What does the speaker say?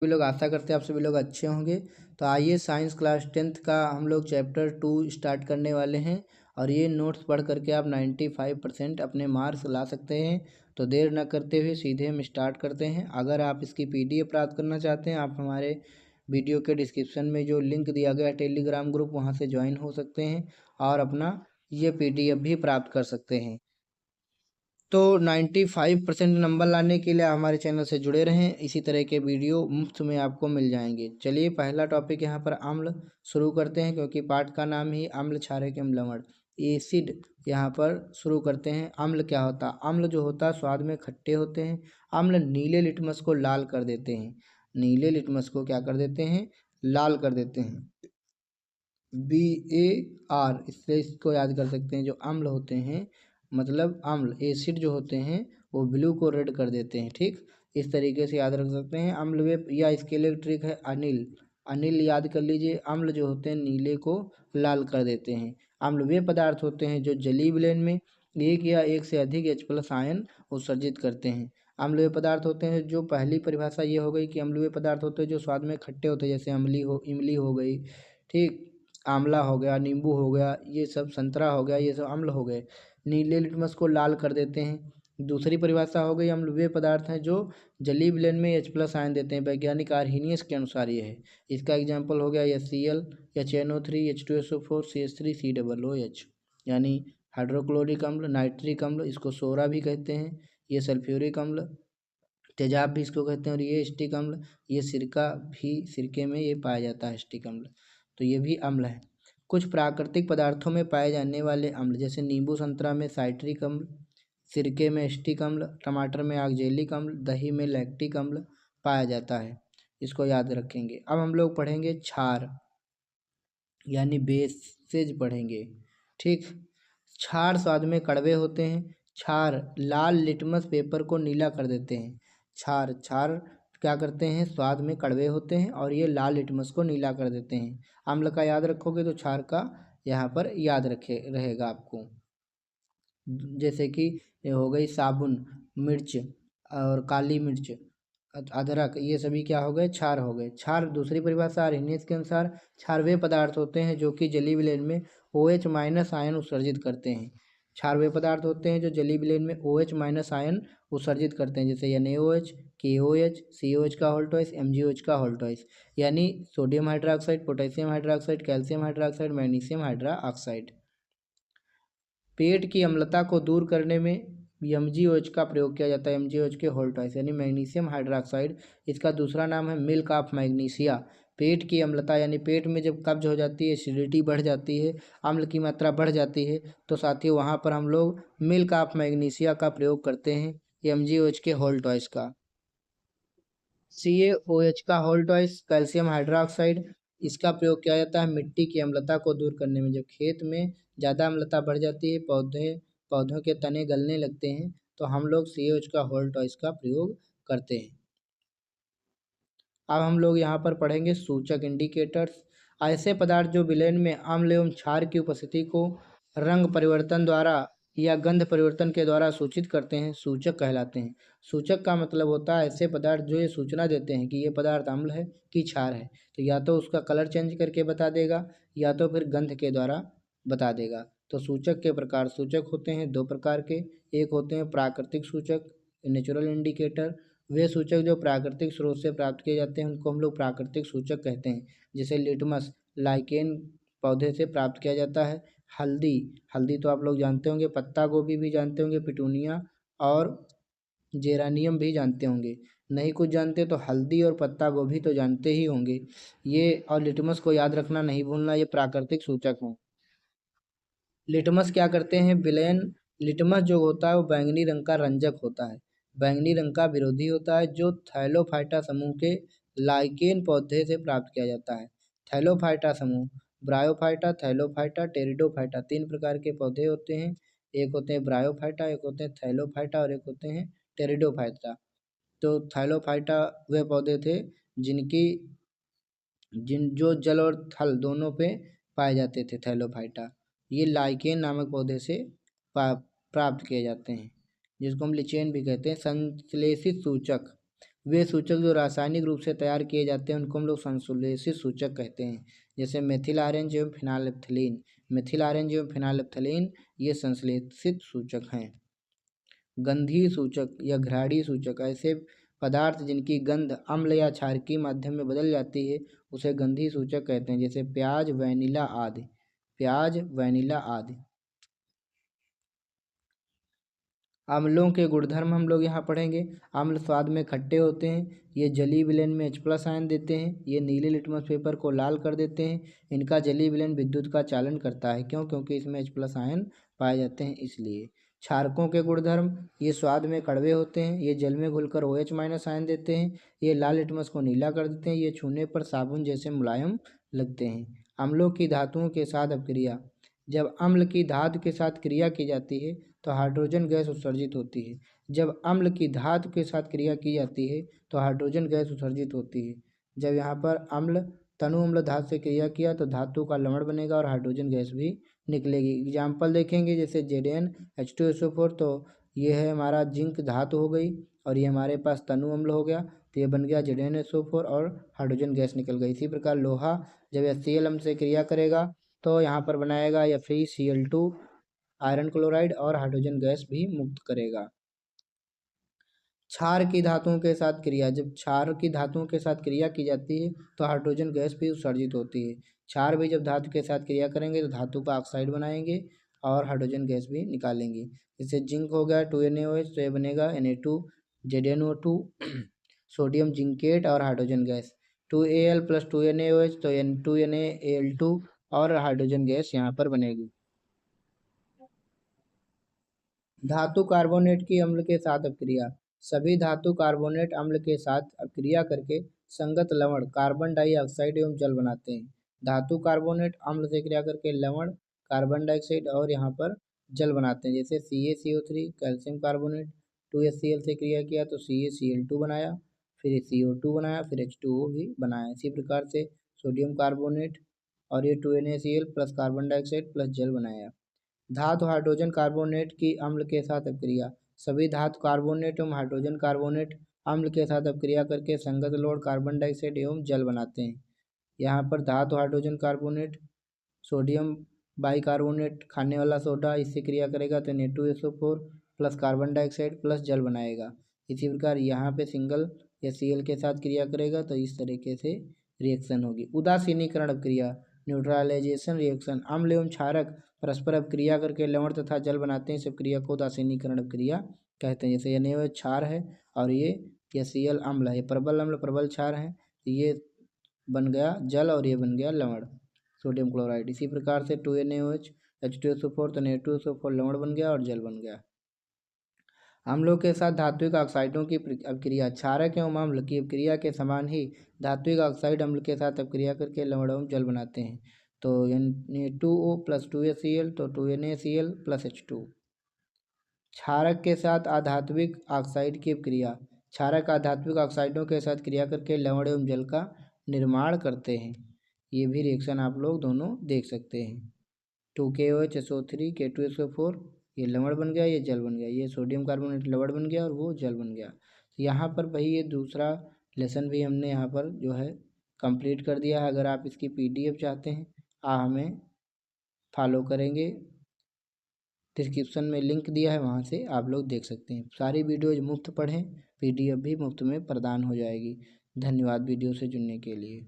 सभी लोग आशा करते हैं आप सभी लोग अच्छे होंगे। तो आइए साइंस क्लास 10th का हम लोग चैप्टर 2 स्टार्ट करने वाले हैं और ये नोट्स पढ़ करके आप 95% अपने मार्क्स ला सकते हैं। तो देर न करते हुए सीधे हम स्टार्ट करते हैं। अगर आप इसकी PDF प्राप्त करना चाहते हैं, आप हमारे वीडियो के डिस्क्रिप्शन में जो लिंक दिया गया टेलीग्राम ग्रुप, वहाँ से ज्वाइन हो सकते हैं और अपना ये PDF भी प्राप्त कर सकते हैं। तो 95% नंबर लाने के लिए हमारे चैनल से जुड़े रहें। इसी तरह के वीडियो मुफ्त में आपको मिल जाएंगे। चलिए पहला टॉपिक यहाँ पर अम्ल शुरू करते हैं, क्योंकि पाठ का नाम ही अम्ल क्षारक एवं लवण एसिड यहाँ पर शुरू करते हैं। अम्ल क्या होता है? अम्ल जो होता है स्वाद में खट्टे होते हैं। अम्ल नीले लिटमस को लाल कर देते हैं। नीले लिटमस को क्या कर देते हैं? लाल कर देते हैं। BAR, इससे इसको याद कर सकते हैं। जो अम्ल होते हैं, मतलब अम्ल एसिड जो होते हैं, वो ब्लू को रेड कर देते हैं। ठीक, इस तरीके से याद रख सकते हैं। अम्ल वे, या इसके लिए ट्रिक है अनिल। अनिल याद कर लीजिए। अम्ल जो होते हैं नीले को लाल कर देते हैं। अम्ल वे पदार्थ होते हैं जो जलीय विलयन में एक या एक से अधिक H+ आयन उत्सर्जित करते हैं। अम्ल वे पदार्थ होते हैं जो, पहली परिभाषा ये हो गई कि अम्ल वे पदार्थ होते हैं जो स्वाद में खट्टे होते हैं, जैसे इमली हो गई, ठीक, आंवला हो गया, नींबू हो गया, ये सब, संतरा हो गया, ये सब अम्ल हो गए। नीले लिटमस को लाल कर देते हैं। दूसरी परिभाषा हो गई, अम्ल वे पदार्थ हैं जो जलीय विलयन में H+ आयन देते हैं। वैज्ञानिक आर्हीनियस के अनुसार ये है। इसका एग्जाम्पल हो गया HCl, HNO3, H2SO4, CH3, COOH, यानी हाइड्रोक्लोरिक अम्ल, नाइट्रिक अम्ल, इसको सोरा भी कहते हैं। ये सल्फ्यूरिक अम्ल, तेजाब भी इसको कहते हैं। और ये स्टिक अम्ल, ये सिरका भी, सिरके में ये पाया जाता है स्टिक अम्ल। तो ये भी अम्ल है। कुछ प्राकृतिक पदार्थों में पाए जाने वाले अम्ल, जैसे नींबू संतरा में साइट्रिक अम्ल, सिरके में स्टिक अम्ल, टमाटर में ऑक्जेलिक अम्ल, दही में लैक्टिक अम्ल पाया जाता है। इसको याद रखेंगे। अब हम लोग पढ़ेंगे क्षार, यानी बेसेज पढ़ेंगे। ठीक, क्षार स्वाद में कड़वे होते हैं। क्षार लाल लिटमस पेपर को नीला कर देते हैं। क्षार क्षार क्या करते हैं? स्वाद में कड़वे होते हैं और ये लाल लिटमस को नीला कर देते हैं। अम्ल का याद रखोगे तो क्षार का यहाँ पर याद रखे रहेगा आपको। जैसे कि ये हो गई साबुन, मिर्च और काली मिर्च, अदरक, ये सभी क्या हो गए? क्षार हो गए। क्षार दूसरी परिभाषा आर्हेनियस के अनुसार, क्षार वे पदार्थ होते हैं जो कि जलीय विलयन में OH- आयन उत्सर्जित करते हैं। क्षार वे पदार्थ होते हैं जो जलीय विलयन में OH- आयन उत्सर्जित करते हैं, जैसे NaOH, KOH, COH का होल ट्वाइस, MgOH का होल ट्वाइस, यानी sodium hydroxide, potassium hydroxide, calcium hydroxide, magnesium hydroxide. पेट की अम्लता को दूर करने में MgOH का प्रयोग किया जाता है। MgOH के होल ट्वाइस, यानी मैग्नीशियम हाइड्रोक्साइड, इसका दूसरा नाम है मिल्क ऑफ मैग्नीशिया। पेट की अम्लता, यानी पेट में जब कब्ज हो जाती है, एसिडिटी बढ़ जाती है, अम्ल की मात्रा बढ़ जाती है, तो साथियों वहाँ पर हम लोग मिल्क ऑफ मैग्नीशिया का प्रयोग करते हैं, MgOH के होल ट्वाइस का। CaOH का होल ट्वाइस, कैल्शियम हाइड्रोक्साइड, इसका प्रयोग किया जाता है मिट्टी की अम्लता को दूर करने में। जब खेत में ज़्यादा अम्लता बढ़ जाती है, पौधों के तने गलने लगते हैं, तो हम लोग CaOH का होल ट्वाइस का प्रयोग करते हैं। अब हम लोग यहाँ पर पढ़ेंगे सूचक, इंडिकेटर्स। ऐसे पदार्थ जो विलयन में अम्ल एवं क्षार की उपस्थिति को रंग परिवर्तन द्वारा या गंध परिवर्तन के द्वारा सूचित करते हैं, सूचक कहलाते हैं। सूचक का मतलब होता है ऐसे पदार्थ जो ये सूचना देते हैं कि ये पदार्थ अम्ल है कि क्षार है। तो या तो उसका कलर चेंज करके बता देगा, या तो फिर गंध के द्वारा बता देगा। तो सूचक के प्रकार, सूचक होते हैं दो प्रकार के। एक होते हैं प्राकृतिक सूचक, नेचुरल इंडिकेटर। वे सूचक जो प्राकृतिक स्रोत से प्राप्त किए जाते हैं उनको हम लोग प्राकृतिक सूचक कहते हैं। जैसे लिटमस लाइकेन पौधे से प्राप्त किया जाता है। हल्दी, हल्दी तो आप लोग जानते होंगे। पत्ता गोभी भी जानते होंगे, पिटूनिया और जेरानियम भी जानते होंगे। नहीं कुछ जानते तो हल्दी और पत्ता गोभी तो जानते ही होंगे ये। और लिटमस को याद रखना नहीं भूलना, ये प्राकृतिक सूचक हैं। लिटमस क्या करते हैं? विलयन, लिटमस जो होता है वो बैंगनी रंग का रंजक होता है, बैंगनी रंग का विरोधी होता है, जो थैलोफाइटा समूह के लाइकेन पौधे से प्राप्त किया जाता है। थैलोफाइटा समूह, ब्रायोफाइटा, थैलोफाइटा, टेरिडोफाइटा, तीन प्रकार के पौधे होते हैं। एक होते हैं ब्रायोफाइटा, एक होते हैं थैलोफाइटा और एक होते हैं टेरिडोफाइटा। तो थैलोफाइटा वे पौधे थे जिनकी जो जल और थल दोनों पे पाए जाते थे, थैलोफाइटा। ये लाइकेन नामक पौधे से प्राप्त किए जाते हैं, जिसको हम लिचेन भी कहते हैं। संश्लेषित सूचक, वे सूचक जो रासायनिक रूप से तैयार किए जाते हैं उनको हम लोग संश्लेषित सूचक कहते हैं। जैसे मेथिल आरएन एवं फिनाइलएल्फथलीन, मेथिल आरएन एवं फिनाइलएल्फथलीन ये संश्लेषित सूचक हैं। गंधीय सूचक या घ्राणीय सूचक, ऐसे पदार्थ जिनकी गंध अम्ल या क्षारकीय माध्यम में बदल जाती है उसे गंधीय सूचक कहते हैं। जैसे प्याज, वैनिला आदि, प्याज, वैनिला आदि। अम्लों के गुणधर्म हम लोग यहाँ पढ़ेंगे। अम्ल स्वाद में खट्टे होते हैं, ये जलीय विलयन में H+ आयन देते हैं, ये नीले लिटमस पेपर को लाल कर देते हैं। इनका जलीय विलयन विद्युत का चालन करता है, क्यों? क्योंकि इसमें H+ आयन पाए जाते हैं इसलिए। क्षारकों के गुणधर्म, ये स्वाद में कड़वे होते हैं, ये जल में घुलकर OH- आयन देते हैं, ये लाल लिटमस को नीला कर देते हैं, ये छूने पर साबुन जैसे मुलायम लगते हैं। अम्लों की धातुओं के साथ अपक्रिया, जब अम्ल की धातु के साथ क्रिया की जाती है तो हाइड्रोजन गैस उत्सर्जित होती है। जब अम्ल की धातु के साथ क्रिया की जाती है तो हाइड्रोजन गैस उत्सर्जित होती है। जब यहाँ पर अम्ल तनु अम्ल धातु से क्रिया किया तो धातु का लवण बनेगा और हाइड्रोजन गैस भी निकलेगी। एग्जाम्पल देखेंगे, जैसे ZnH2SO4, तो ये है हमारा जिंक धातु हो गई और ये हमारे पास तनु अम्ल हो गया, तो ये बन गया ZnSO4 और हाइड्रोजन गैस निकल गई। इसी प्रकार लोहा जब HCl अम्ल से क्रिया करेगा तो यहाँ पर बनाएगा FeCl2 आयरन क्लोराइड और हाइड्रोजन गैस भी मुक्त करेगा। क्षार की धातुओं के साथ क्रिया, जब क्षार की धातुओं के साथ क्रिया की जाती है तो हाइड्रोजन गैस भी उत्सर्जित होती है। क्षार भी जब धातु के साथ क्रिया करेंगे तो धातु का ऑक्साइड बनाएंगे और हाइड्रोजन गैस भी निकालेंगे। जैसे जिंक हो गया 2NaOH, तो ये बनेगा Na2 ZnO2 सोडियम जिंकेट और हाइड्रोजन गैस। 2Al + 2NaOH, तो N2NaAl2 और हाइड्रोजन गैस यहाँ पर बनेगी। धातु कार्बोनेट की अम्ल के साथ अपक्रिया, सभी धातु कार्बोनेट अम्ल के साथ अपक्रिया करके संगत लवण कार्बन डाइऑक्साइड एवं जल बनाते हैं। धातु कार्बोनेट अम्ल से क्रिया करके लवण कार्बन डाइऑक्साइड और यहाँ पर जल बनाते हैं। जैसे CaCO3 कैल्शियम कार्बोनेट 2HCl से क्रिया किया तो CaCl2 बनाया, फिर CO2 बनाया, फिर H2O भी बनाया। इसी प्रकार से सोडियम कार्बोनेट और ये 2NaCl plus carbon dioxide plus जल बनाया। धातु हाइड्रोजन कार्बोनेट की अम्ल के साथ अपक्रिया, सभी धातु कार्बोनेट एवं हाइड्रोजन कार्बोनेट अम्ल के साथ अपक्रिया करके संगत लवण कार्बन डाइऑक्साइड एवं जल बनाते हैं। यहाँ पर धातु हाइड्रोजन कार्बोनेट सोडियम बाइकार्बोनेट खाने वाला सोडा इससे क्रिया करेगा तो Na2SO4 plus carbon dioxide plus जल बनाएगा। इसी प्रकार यहाँ पे सिंगल या Cl के साथ क्रिया करेगा तो इस तरीके से रिएक्शन होगी। उदासीनीकरण अपक्रिया, न्यूट्रलाइजेशन रिएक्शन, अम्ल एवं क्षारक परस्पर अपक्रिया करके लवण तथा जल बनाते हैं। इस क्रिया को उदासीनीकरण अपक्रिया कहते हैं। जैसे Na क्षार है और ये Cl अम्ल है, प्रबल अम्ल प्रबल क्षार है, ये बन गया जल और ये बन गया लवण सोडियम क्लोराइड। इसी प्रकार से 2NaOH H2SO4, तो Na2SO4 लवण बन गया और जल बन गया। अम्लों के साथ धात्विक ऑक्साइडों की अपक्रिया, क्षारक एवं अम्ल की अपक्रिया के समान ही धात्विक ऑक्साइड अम्ल के साथ अपक्रिया करके लवण एवं जल बनाते हैं। तो Na2O + 2HCl, तो 2NaCl + H2। क्षारक के साथ आधात्विक ऑक्साइड की अपक्रिया, क्षारक आधात्विक ऑक्साइडों के साथ क्रिया करके लवण एवं जल का निर्माण करते हैं। ये भी रिएक्शन आप लोग दोनों देख सकते हैं। 2KOH SO3 K2SO4, ये लवण बन गया, ये जल बन गया, ये सोडियम कार्बोनेट लवण बन गया और वो जल बन गया। यहाँ पर भाई ये दूसरा लेसन भी हमने यहाँ पर जो है कंप्लीट कर दिया है। अगर आप इसकी PDF चाहते हैं हमें फॉलो करेंगे, डिस्क्रिप्शन में लिंक दिया है, वहाँ से आप लोग देख सकते हैं। सारी वीडियोज मुफ्त पढ़ें, PDF भी मुफ्त में प्रदान हो जाएगी। धन्यवाद वीडियो से जुड़ने के लिए।